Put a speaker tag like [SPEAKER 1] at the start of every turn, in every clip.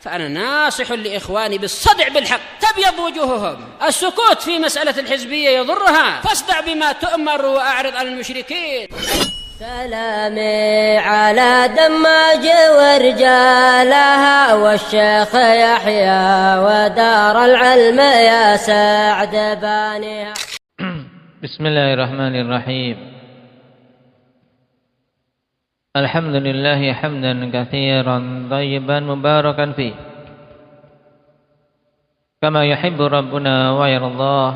[SPEAKER 1] فأنا ناصح لإخواني بالصدع بالحق تبيض وجوههم. السكوت في مسألة الحزبية يضرها، فاصدع بما تؤمر وأعرض عن المشركين.
[SPEAKER 2] سلامي على دماج ورجالها والشيخ يحيى ودار العلم يا سعد بانيها.
[SPEAKER 3] بسم الله الرحمن الرحيم. الحمد لله حمدا كثيرا طيبا مباركا فيه كما يحب ربنا ويرضاه.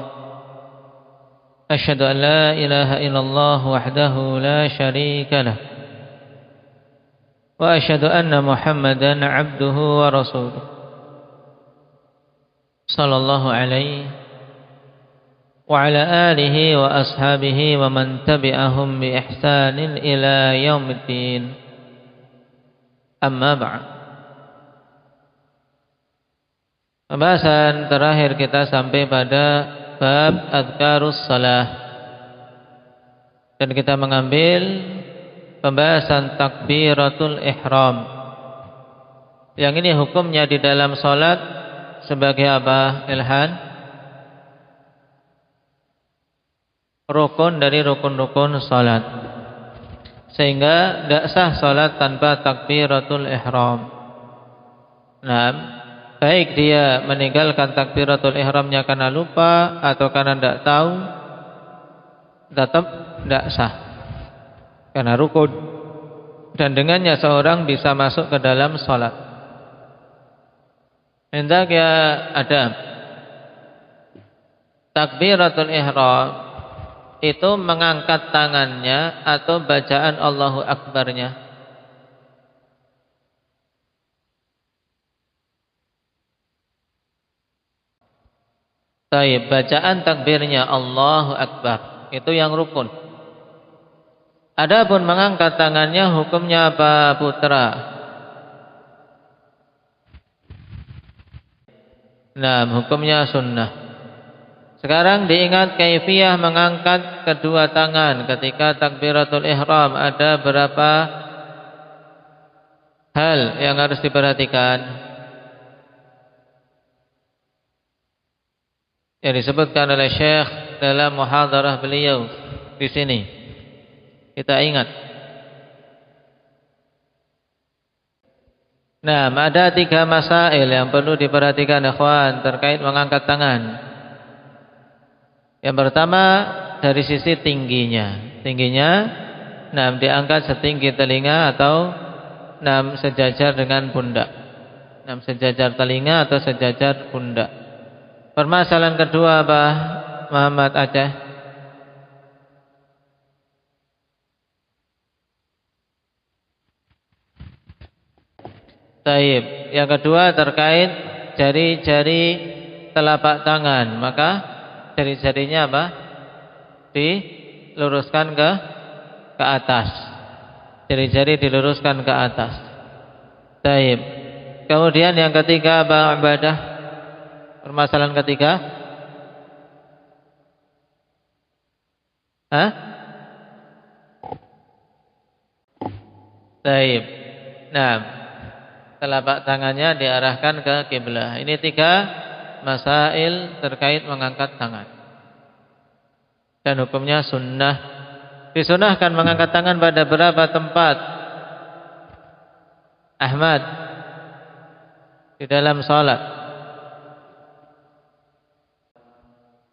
[SPEAKER 3] أشهد أن لا إله إلا الله وحده لا شريك له، وأشهد أن محمدا عبده ورسوله صلى الله عليه وعلى آله وأصحابه ومن تبعهم بإحسان إلى يوم الدين. Amma ba'd. Pembahasan terakhir kita sampai pada bab adkarus salah, dan kita mengambil pembahasan takbiratul ihram. Yang ini hukumnya di dalam salat sebagai apa, Ilhan? Rukun dari rukun-rukun salat, sehingga tidak sah salat tanpa takbiratul ihram. Nah, baik dia meninggalkan takbiratul ihramnya karena lupa atau karena tidak tahu, tetap tidak sah karena rukun, dan dengannya seorang bisa masuk ke dalam salat. Hendak ya ada takbiratul ihram itu mengangkat tangannya atau bacaan Allahu Akbarnya. Baik, bacaan takbirnya Allahu Akbar itu yang rukun. Adapun mengangkat tangannya hukumnya apa, putra? Nah, hukumnya sunnah. Sekarang diingat kaifiyah mengangkat kedua tangan ketika takbiratul ihram. Ada berapa hal yang harus diperhatikan yang disebutkan oleh Syekh dalam muhadarah beliau di sini. Kita ingat. Nah, ada 3 masail yang perlu diperhatikan ikhwan terkait mengangkat tangan. Yang pertama dari sisi tingginya. Tingginya diangkat setinggi telinga atau sejajar dengan pundak. Sejajar telinga atau sejajar pundak. Permasalahan kedua apa, Muhammad Aceh? Taib. Yang kedua terkait jari-jari telapak tangan. Maka jari-jarinya apa? Diluruskan ke atas. Jari-jari diluruskan ke atas. Taib. Kemudian yang ketiga apa, ibadah? Permasalahan ketiga? Taib. Nah, telapak tangannya diarahkan ke kiblah. Ini 3 masail terkait mengangkat tangan, dan hukumnya sunnah. Disunahkan mengangkat tangan pada berapa tempat, Ahmad, di dalam salat?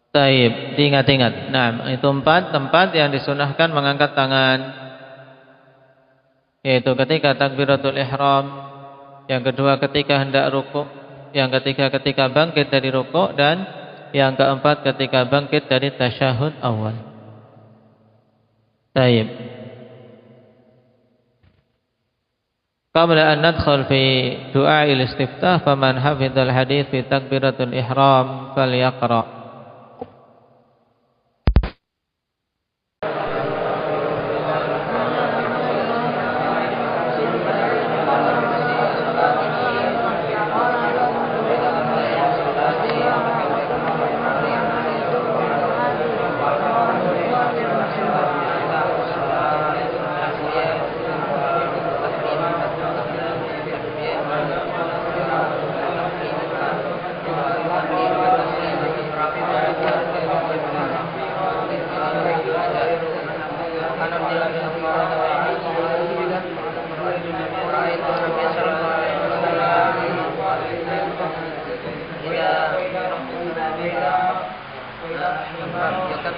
[SPEAKER 3] Taib, diingat-ingat. Nah, itu 4 tempat yang disunahkan mengangkat tangan, yaitu ketika takbiratul ihram, yang kedua ketika hendak rukuk, yang ketiga ketika bangkit dari rukuk, dan yang keempat ketika bangkit dari tasyahud awal. Baik. Qabla an nadkhul fi du'a al-istiftah, faman hafizal hadits fi takbiratul ihram falyaqra.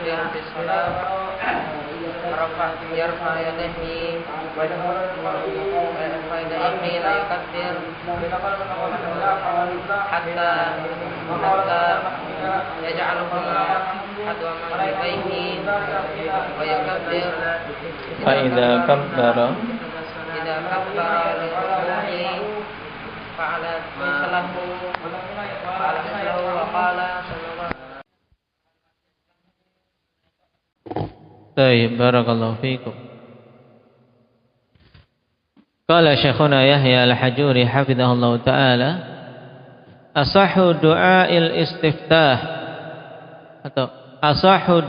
[SPEAKER 4] يكبر في الصلاة يرفع يديه حين يكبر حتى يجعلهما حذو منكبيه ويكبر
[SPEAKER 3] فإذا كبر
[SPEAKER 4] لركوعه فعل مثله وقال
[SPEAKER 3] طيب بارك الله فيكم. قال شيخنا يحيى الحجوري حفظه الله تعالى asahhu du'ail istiftah atau asahhu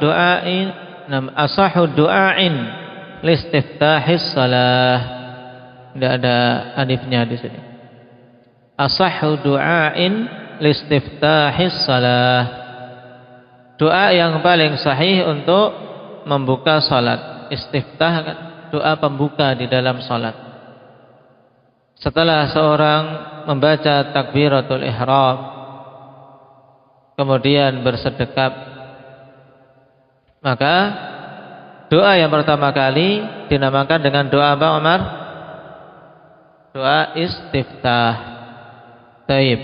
[SPEAKER 3] du'ain listiftahis salah. Tidak ada alifnya di sini. Asahhu du'ain listiftahis salah. Doa yang paling sahih untuk membuka salat. Istiftah kan doa pembuka di dalam salat. Setelah seorang membaca takbiratul ihram, kemudian bersedekap, maka doa yang pertama kali dinamakan dengan doa apa, Umar? Doa istiftah. Taib.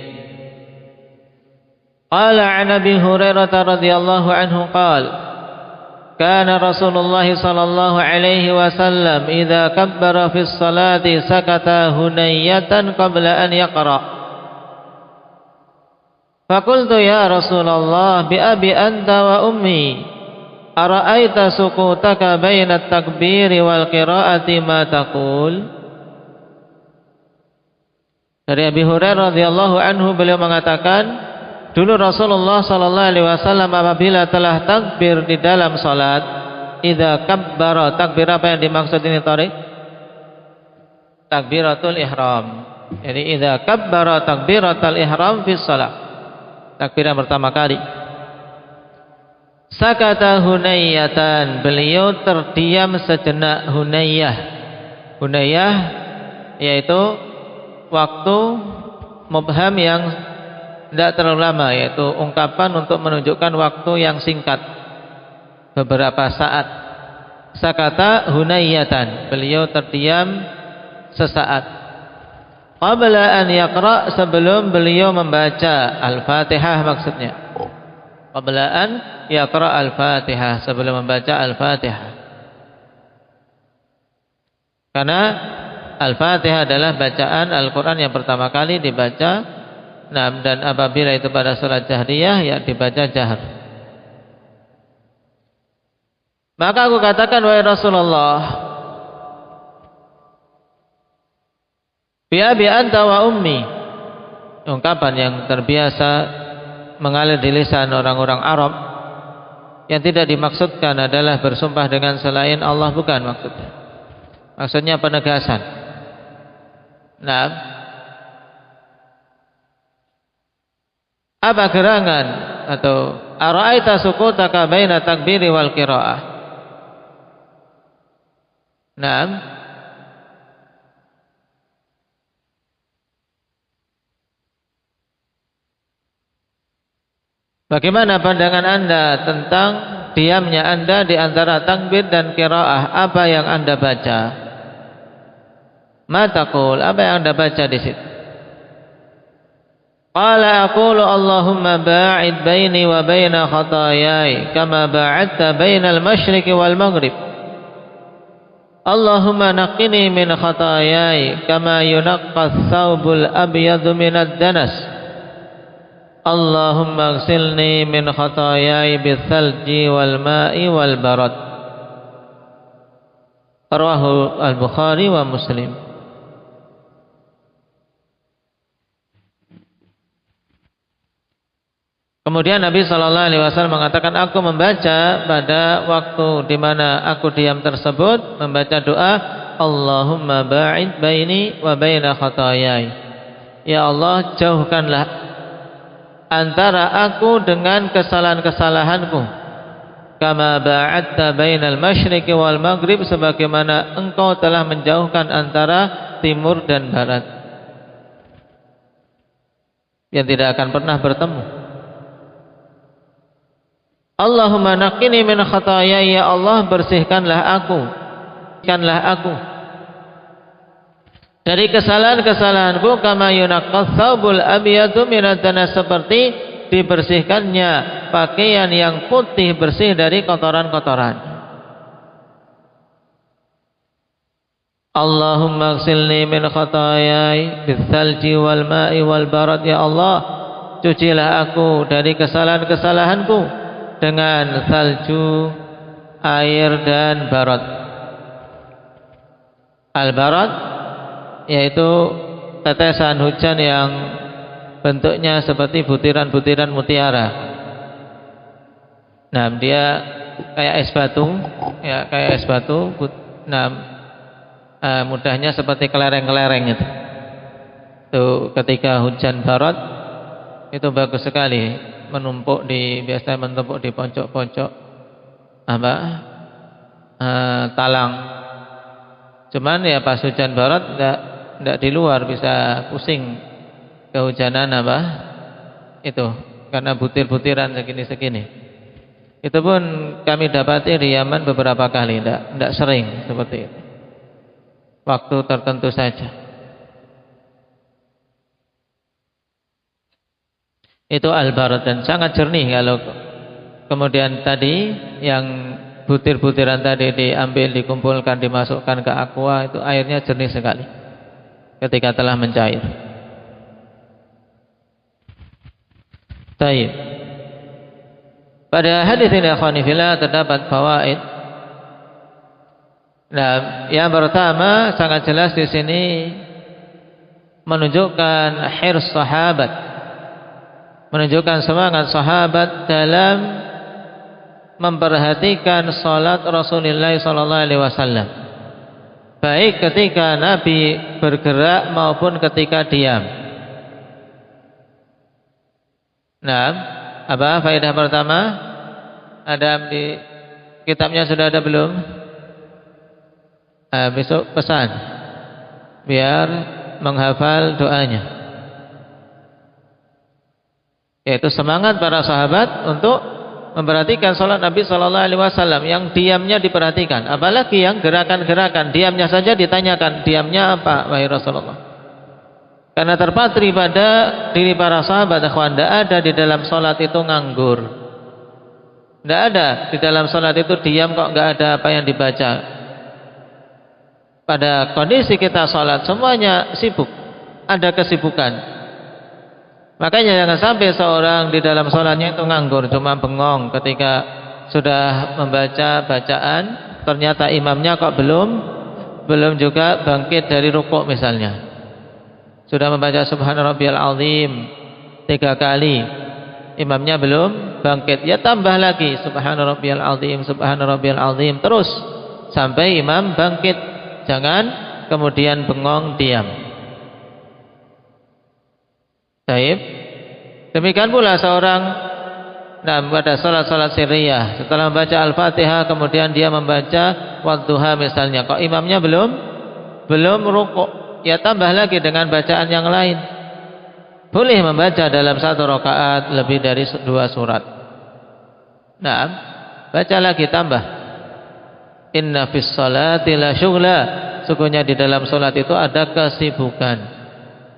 [SPEAKER 3] Qala an Abi Hurairah radhiyallahu anhu qala kana Rasulullah sallallahu alaihi wasallam idza kabbara fis salati sakata hunayatan qabla an yaqra. Faqultu ya Rasulullah bi abi anta wa ummi ara'aita sukutaka baina at-takbiri wal qira'ati ma taqul. Dari Abi Hurairah radhiyallahu anhu beliau mengatakan, dulu Rasulullah sallallahu alaihi wasallam apabila telah takbir di dalam salat, idza kabbara, takbir apa yang dimaksud ini Tariq? Takbiratul ihram. Jadi idza kabbara takbiratul ihram fi salat. Takbir yang pertama kali. Sakata hunayyatan, beliau terdiam sejenak. Hunayyah yaitu waktu mubham yang tidak terlalu lama, yaitu ungkapan untuk menunjukkan waktu yang singkat, beberapa saat. Sakata hunayyatan, beliau terdiam sesaat. Qabla an yaqra, sebelum beliau membaca Al-Fatihah maksudnya. Qabla an yaqra Al-Fatihah, sebelum membaca Al-Fatihah. Karena Al-Fatihah adalah bacaan Al-Quran yang pertama kali dibaca. Nah, dan apabila itu pada salat jahriyah, ya dibaca jahar. Maka aku katakan, wahai Rasulullah, bi abi anta wa ummi, ungkapan yang terbiasa mengalir di lisan orang-orang Arab, yang tidak dimaksudkan adalah bersumpah dengan selain Allah, bukan maksudnya. Maksudnya penegasan. Nah, apa gerangan atau ara'aita sukutaka baina takbiri wal qiraah. Naam. Bagaimana pandangan Anda tentang diamnya Anda di antara takbir dan qiraah? Apa yang Anda baca? Ma taqul, apa yang Anda baca di situ? Qala aqulu Allahumma ba'id baini wa baina khataayai kama ba'adta bainal masyriqi wal maghrib. Allahumma naqqini min khataayai kama yunaqqa ath-thawbul abyadu minad danas. Allahumma ighsilni min khataayai bithalji wal ma'i wal barad. Rawahu al-Bukhari wa Muslim. Kemudian Nabi sallallahu alaihi wasallam mengatakan, aku membaca pada waktu di mana aku diam tersebut, membaca doa Allahumma ba'id baini wa baina khataayai. Ya Allah, jauhkanlah antara aku dengan kesalahan-kesalahanku. Kama ba'adta bainal masyriqi wal maghrib, sebagaimana engkau telah menjauhkan antara timur dan barat, yang tidak akan pernah bertemu. Allahumma naqqini min khataaya, ya Allah bersihkanlah aku, dari kesalahan-kesalahanku, kama yunaqqas thawbul abyadu minad danas, seperti dibersihkannya pakaian yang putih bersih dari kotoran-kotoran. Allahumma ighsilni min khataayai bitsalji wal ma'i wal barad, ya Allah cucilah aku dari kesalahan-kesalahanku dengan salju, air dan barad. Al-barad yaitu tetesan hujan yang bentuknya seperti butiran-butiran mutiara. Nah, dia kayak es batu, ya kayak es batu. Mudahnya seperti kelereng-kelereng itu. Ketika hujan barad itu bagus sekali, biasanya menumpuk di pojok-pojok talang. Cuman ya pas hujan barad enggak di luar, bisa pusing kehujanan itu karena butir-butiran segini-segini. Itu pun kami dapati di Yaman beberapa kali, enggak sering seperti itu. Waktu tertentu saja. Itu al-barad dan sangat jernih. Kalau kemudian tadi yang butir-butiran tadi diambil, dikumpulkan, dimasukkan ke aqua, itu airnya jernih sekali ketika telah mencair. Baik. Pada hadis ini akhwani fillah terdapat fawaid. Nah, yang pertama sangat jelas di sini menunjukkan hirs sahabat, menunjukkan semangat sahabat dalam memperhatikan salat Rasulullah SAW, baik ketika Nabi bergerak maupun ketika diam. Nah, apa faedah pertama? Ada di kitabnya, sudah ada belum? Besok pesan biar menghafal doanya, yaitu semangat para sahabat untuk memperhatikan salat Nabi SAW yang diamnya diperhatikan, apalagi yang gerakan-gerakan. Diamnya saja ditanyakan, diamnya apa wahai Rasulullah? Karena terpatri pada diri para sahabat, tidak ada di dalam salat itu nganggur, tidak ada di dalam salat itu diam kok nggak ada apa yang dibaca. Pada kondisi kita sholat semuanya sibuk, ada kesibukan. Makanya jangan sampai seorang di dalam sholatnya itu nganggur, cuma bengong ketika sudah membaca bacaan, ternyata imamnya kok belum juga bangkit dari rukuk misalnya. Sudah membaca subhana rabbiyal azim 3 kali, imamnya belum bangkit, ya tambah lagi subhana rabbiyal azim terus sampai imam bangkit. Jangan kemudian bengong diam. Baik. Demikian pula seorang pada salat-salat sirriyah, setelah membaca Al-Fatihah kemudian dia membaca wadduha misalnya, kok imamnya belum rukuk, ya tambah lagi dengan bacaan yang lain. Boleh membaca dalam 1 rakaat lebih dari 2 surat. Nah, baca lagi, tambah. Inna fis salati la syughla, sesungguhnya di dalam salat itu ada kesibukan.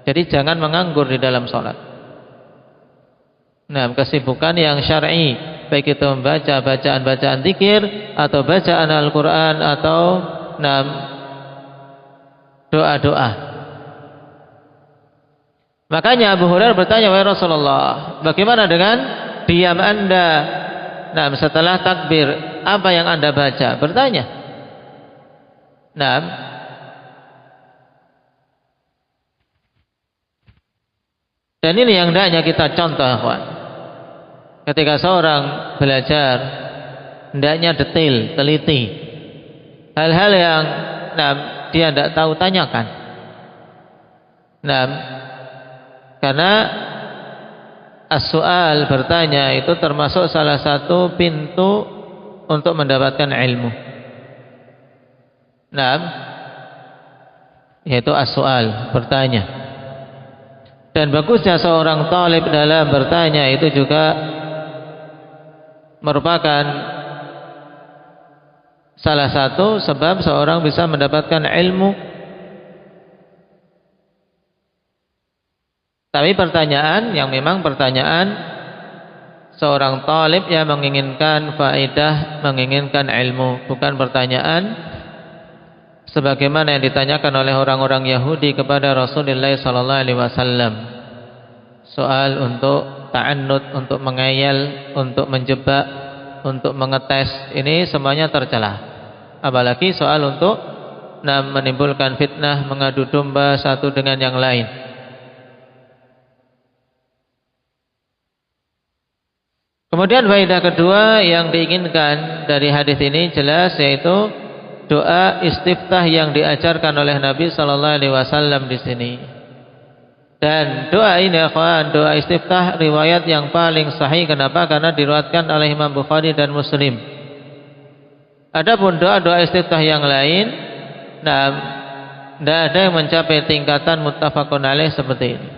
[SPEAKER 3] Jadi jangan menganggur di dalam salat. Nah, kesibukan yang syar'i, baik itu membaca bacaan-bacaan zikir atau bacaan Al-Qur'an atau doa-doa. Makanya Abu Hurairah bertanya, wahai Rasulullah, bagaimana dengan diam Anda? Nah, setelah takbir, apa yang Anda baca? Bertanya. Nah, dan ini yang hendaknya kita contoh, kawan. Ketika seorang belajar, hendaknya detail, teliti. Hal-hal yang dia tidak tahu, tanyakan. Nah, karena as-su'al, bertanya, itu termasuk salah satu pintu untuk mendapatkan ilmu. Nah, yaitu as-su'al, bertanya. Dan bagusnya seorang talib dalam bertanya itu juga merupakan salah satu sebab seorang bisa mendapatkan ilmu. Tapi pertanyaan yang memang pertanyaan seorang talib yang menginginkan faedah, menginginkan ilmu, bukan pertanyaan sebagaimana yang ditanyakan oleh orang-orang Yahudi kepada Rasulullah sallallahu alaihi wasallam. Soal untuk ta'annud, untuk mengayal, untuk menjebak, untuk mengetes, ini semuanya tercela. Apalagi soal untuk menimbulkan fitnah, mengadu domba satu dengan yang lain. Kemudian faedah kedua yang diinginkan dari hadis ini jelas, yaitu doa istiftah yang diajarkan oleh Nabi sallallahu alaihi wasallam di sini. Dan doa ini akhwan, doa istiftah riwayat yang paling sahih. Kenapa? Karena diriwayatkan oleh Imam Bukhari dan Muslim. Adapun doa-doa istiftah yang lain, tidak ada yang mencapai tingkatan muttafaqun alaih seperti ini.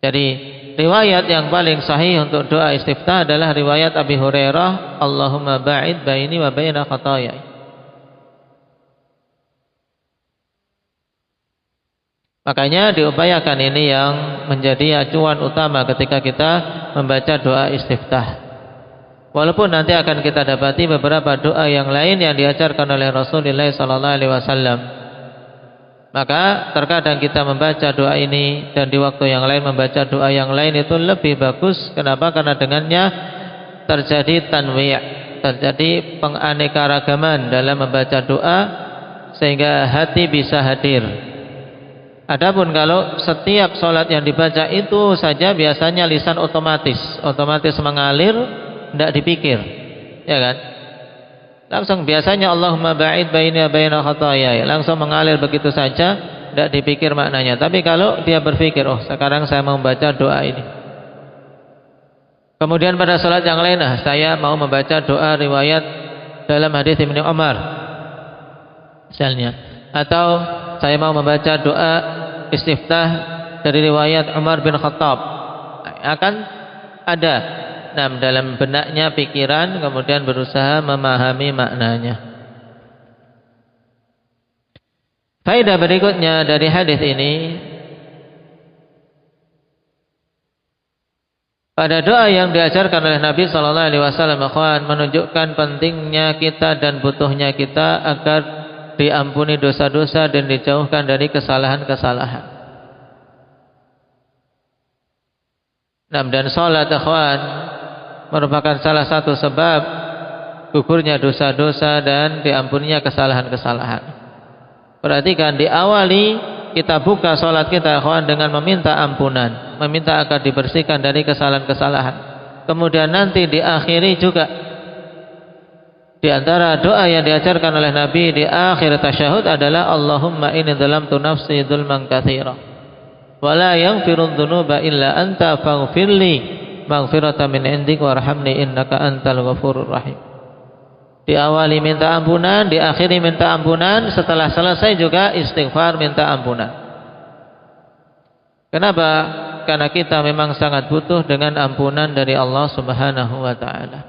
[SPEAKER 3] Jadi riwayat yang paling sahih untuk doa istiftah adalah riwayat Abi Hurairah, Allahumma ba'id baini wa baina khataaya. Makanya diupayakan ini yang menjadi acuan utama ketika kita membaca doa istiftah. Walaupun nanti akan kita dapati beberapa doa yang lain yang diajarkan oleh Rasulullah sallallahu alaihi wasallam. Maka terkadang kita membaca doa ini dan di waktu yang lain membaca doa yang lain itu lebih bagus. Kenapa? Karena dengannya terjadi tanwi', terjadi penganekaragaman dalam membaca doa sehingga hati bisa hadir. Adapun kalau setiap sholat yang dibaca itu saja biasanya lisan otomatis mengalir, tidak dipikir, ya kan? Langsung biasanya Allahumma ba'id baini wa baina khataaya, langsung mengalir begitu saja, tidak dipikir maknanya. Tapi kalau dia berpikir, oh sekarang saya mau membaca doa ini. Kemudian pada sholat yang lain, saya mau membaca doa riwayat dalam hadis Ibnu Umar misalnya, atau saya mau membaca doa istiftah dari riwayat Umar bin Khattab, akan ada dalam benaknya pikiran, kemudian berusaha memahami maknanya. Faedah berikutnya dari hadis ini, pada doa yang diajarkan oleh Nabi sallallahu alaihi wasallam menunjukkan pentingnya kita dan butuhnya kita agar diampuni dosa-dosa dan dijauhkan dari kesalahan-kesalahan. Dan salat akhwan merupakan salah satu sebab gugurnya dosa-dosa dan diampuninya kesalahan-kesalahan. Perhatikan, diawali kita buka salat kita akhwan dengan meminta ampunan, meminta agar dibersihkan dari kesalahan-kesalahan. Kemudian nanti diakhiri juga di antara doa yang diajarkan oleh Nabi di akhir tasyahud adalah Allahumma inni dzalamtu nafsi dzulman katsira wa la yaghfiru dzunuba illa anta faghfirli maghfiratan min indik warhamni innaka antal ghafurur rahim. Diawali minta ampunan, diakhiri minta ampunan, setelah selesai juga istighfar minta ampunan. Kenapa? Karena kita memang sangat butuh dengan ampunan dari Allah Subhanahu wa taala.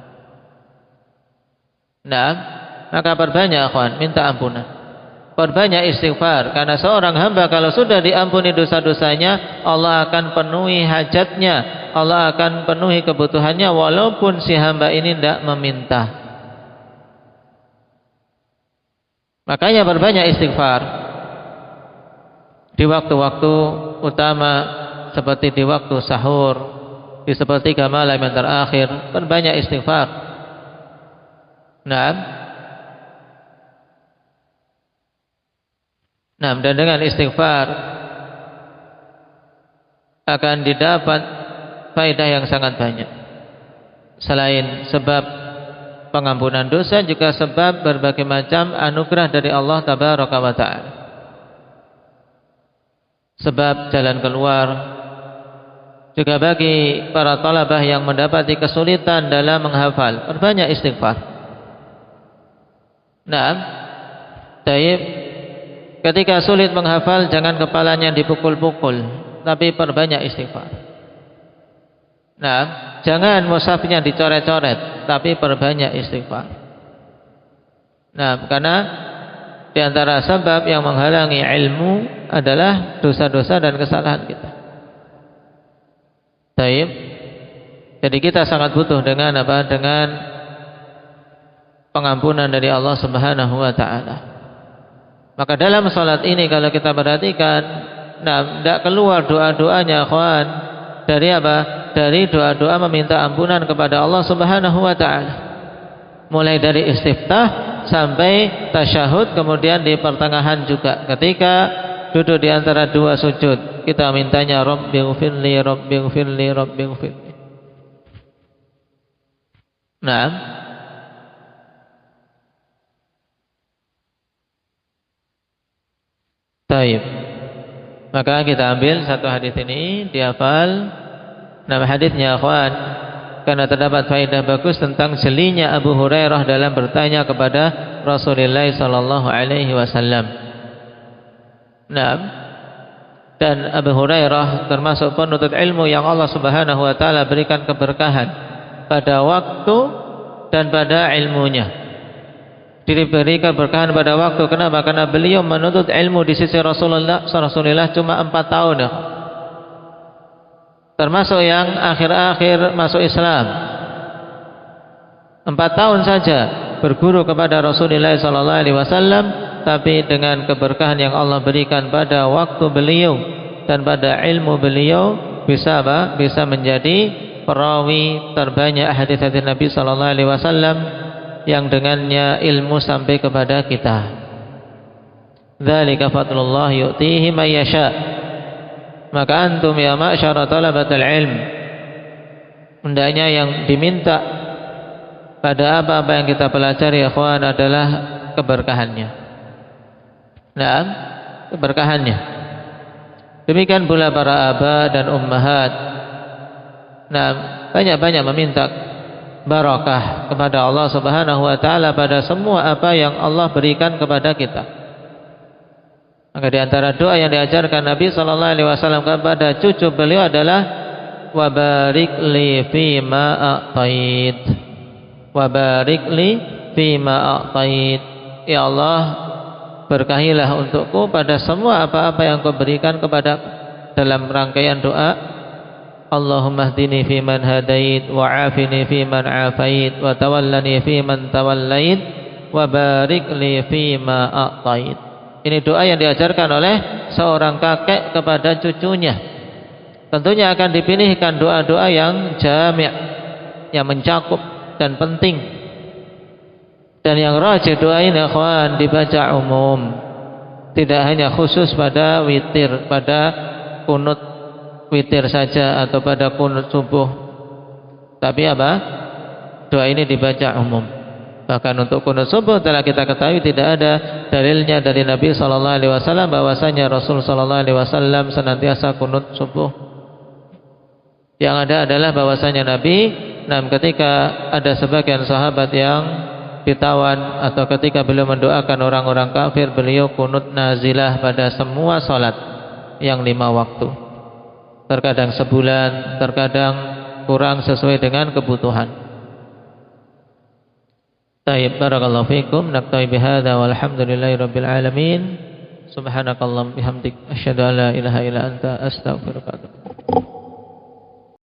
[SPEAKER 3] Maka perbanyak akhwan minta ampunan, perbanyak istighfar, karena seorang hamba kalau sudah diampuni dosa-dosanya, Allah akan penuhi hajatnya, Allah akan penuhi kebutuhannya walaupun si hamba ini tidak meminta. Makanya perbanyak istighfar di waktu-waktu utama seperti di waktu sahur, di sepertiga malam yang terakhir, perbanyak istighfar. Dan dengan istighfar akan didapat faedah yang sangat banyak. Selain sebab pengampunan dosa, juga sebab berbagai macam anugerah dari Allah Tabaraka wa Ta'ala. Sebab jalan keluar juga bagi para talabah yang mendapati kesulitan dalam menghafal, perbanyak istighfar. Ketika sulit menghafal, jangan kepalanya dipukul-pukul, tapi perbanyak istighfar. jangan mushafnya dicoret-coret, tapi perbanyak istighfar. Nah, karena di antara sebab yang menghalangi ilmu adalah dosa-dosa dan kesalahan kita. Baik. Jadi kita sangat butuh dengan apa? Dengan pengampunan dari Allah Subhanahu wa taala. Maka dalam salat ini kalau kita perhatikan, nah, tidak keluar doa-doanya, ikhwan, dari apa? Dari doa-doa meminta ampunan kepada Allah Subhanahu wa taala. Mulai dari istiftah sampai tasyahud, kemudian di pertengahan juga ketika duduk di antara dua sujud kita mintanya Rabbighfirli Rabbighfirli Rabbighfirli. Nah, baik. Maka kita ambil satu hadis ini, dihafal nama hadisnya, ikhwan, karena terdapat faedah bagus tentang jelinya Abu Hurairah dalam bertanya kepada Rasulullah sallallahu alaihi wasallam. Nah, dan Abu Hurairah termasuk penuntut ilmu yang Allah Subhanahu wa taala berikan keberkahan pada waktu dan pada ilmunya. Diberi keberkahan pada waktu, kenapa? Karena beliau menuntut ilmu di sisi Rasulullah cuma 4 tahun. Termasuk yang akhir-akhir masuk Islam. 4 tahun saja berguru kepada Rasulullah sallallahu alaihi wasallam, tapi dengan keberkahan yang Allah berikan pada waktu beliau dan pada ilmu beliau bisa apa? Bisa menjadi perawi terbanyak hadis-hadis Nabi sallallahu alaihi wasallam yang dengannya ilmu sampai kepada kita. Dzalika fadlullah yu'tihi may yasha. Maka antum ya ma'syara talabatul ilm, hendaknya yang diminta pada apa-apa yang kita pelajari, ikhwan, adalah keberkahannya. Nah, keberkahannya. Demikian pula para aba dan ummahat. Nah, banyak-banyak meminta barakah kepada Allah Subhanahu wa taala pada semua apa yang Allah berikan kepada kita. Maka di antara doa yang diajarkan Nabi sallallahu alaihi wasallam kepada cucu beliau adalah wa barik li fima a'tait. Wa barik li fima a'tait. Ya Allah, berkahilah untukku pada semua apa-apa yang Kau berikan kepada. Dalam rangkaian doa, Allahumma hdini fi man hadait, wa afini fi man afait, wa tawallani fi man tawallait, wa barik li fi ma a'tait. Ini doa yang diajarkan oleh seorang kakek kepada cucunya. Tentunya akan dipilihkan doa-doa yang jami', yang mencakup dan penting. Dan yang rajih doa ini, ikhwan, dibaca umum, tidak hanya khusus pada witir, pada kunut witir saja atau pada kunut subuh. Tapi apa? Doa ini dibaca umum. Bahkan untuk kunut subuh telah kita ketahui tidak ada dalilnya dari Nabi sallallahu alaihi wasallam bahwasanya Rasul sallallahu alaihi wasallam senantiasa kunut subuh. Yang ada adalah bahwasanya Nabi ketika ada sebagian sahabat yang ditawan atau ketika beliau mendoakan orang-orang kafir, beliau kunut nazilah pada semua salat yang 5 waktu. Terkadang sebulan, terkadang kurang sesuai dengan kebutuhan. Taib, barakallahu fikum. Naktabi bihadza walhamdulillahi rabbil alamin. Subhanakallahumma bihamdik asyhadu an la ilaha illa anta astaghfiruka wa atubu ilaik.